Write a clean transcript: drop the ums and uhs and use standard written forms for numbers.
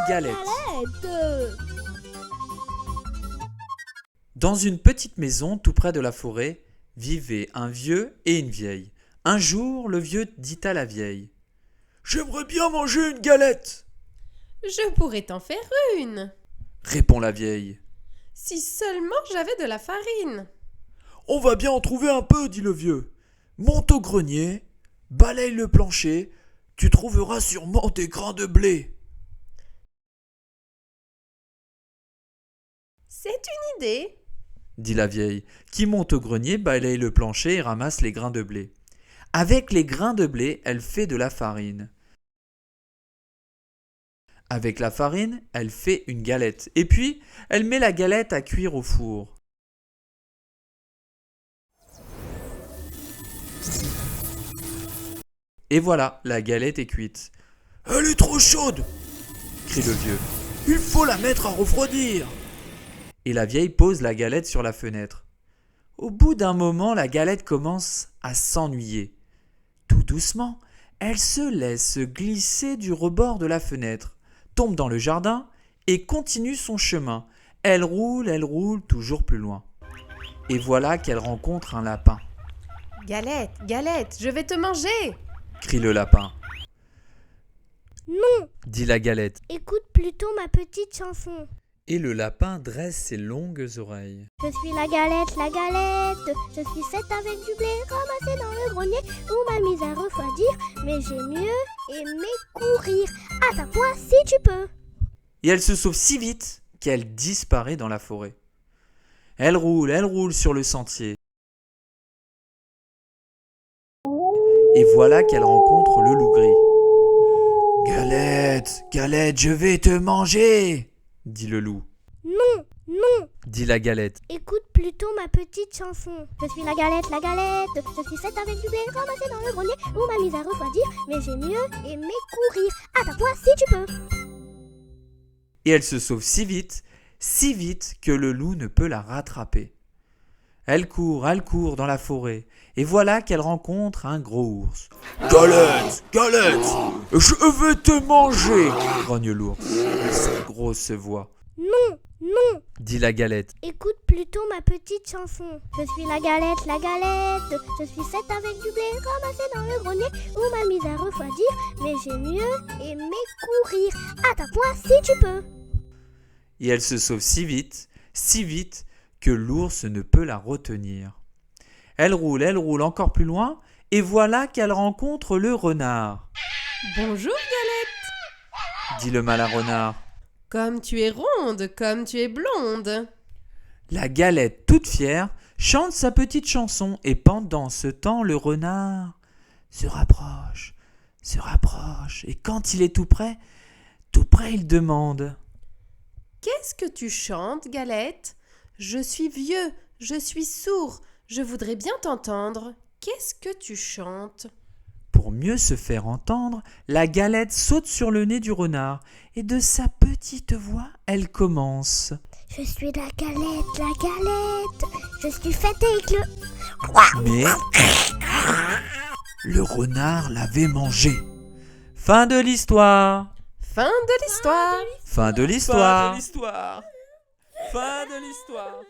galette. Galette. Dans une petite maison tout près de la forêt, vivaient un vieux et une vieille. Un jour, le vieux dit à la vieille : « J'aimerais bien manger une galette !» Je pourrais t'en faire une, répond la vieille. si seulement j'avais de la farine. « On va bien en trouver un peu, dit le vieux. Monte au grenier, balaye le plancher, tu trouveras sûrement des grains de blé. » C'est une idée. dit la vieille, qui monte au grenier, balaye le plancher et ramasse les grains de blé. Avec les grains de blé, elle fait de la farine. Avec la farine, elle fait une galette. Et puis, elle met la galette à cuire au four. Et voilà, la galette est cuite. « Elle est trop chaude !» crie le vieux. « Il faut la mettre à refroidir !» Et la vieille pose la galette sur la fenêtre. Au bout d'un moment, la galette commence à s'ennuyer. Tout doucement, elle se laisse glisser du rebord de la fenêtre, tombe dans le jardin et continue son chemin. Elle roule toujours plus loin. Et voilà qu'elle rencontre un lapin. « Galette, galette, je vais te manger !» crie le lapin. Non, Dit la galette. écoute plutôt ma petite chanson. Et le lapin dresse ses longues oreilles. Je suis la galette, je suis faite avec du blé ramassé dans le grenier où m'a mise à refroidir, mais j'ai mieux aimé courir. À ta poix si tu peux. Et elle se sauve si vite qu'elle disparaît dans la forêt. Elle roule sur le sentier. Et voilà qu'elle rencontre le loup gris. « Galette, galette, je vais te manger !» dit le loup. Non, non, Dit la galette. écoute plutôt ma petite chanson. Je suis la galette, je suis faite avec du blé ramassé dans le grenier où m'a mise à refroidir, mais j'ai mieux aimé courir. À ta poix si tu peux. Et elle se sauve si vite que le loup ne peut la rattraper. Elle court dans la forêt, et voilà qu'elle rencontre un gros ours. « Galette, galette, je vais te manger !» grogne l'ours de sa grosse voix. Non, non, Dit la galette. écoute plutôt ma petite chanson. Je suis la galette, je suis faite avec du blé ramassé dans le grenier où m'a mise à refroidir, mais j'ai mieux aimé courir. À ta poix si tu peux. Et elle se sauve si vite que l'ours ne peut la retenir. Elle roule encore plus loin, et voilà qu'elle rencontre le renard. « Bonjour, galette. Dit le malin renard. Comme tu es ronde, comme tu es blonde. » La galette, toute fière, chante sa petite chanson, et pendant ce temps, le renard se rapproche, et quand il est tout près, il demande : « Qu'est-ce que tu chantes, galette ? Je suis vieux, je suis sourd, je voudrais bien t'entendre. Qu'est-ce que tu chantes ? » Pour mieux se faire entendre, la galette saute sur le nez du renard, et de sa petite voix, elle commence. Je suis la galette, je suis faite avec le... Mais le renard l'avait mangé. Fin de l'histoire. Fin de l'histoire. Fin de l'histoire. Fin de l'histoire.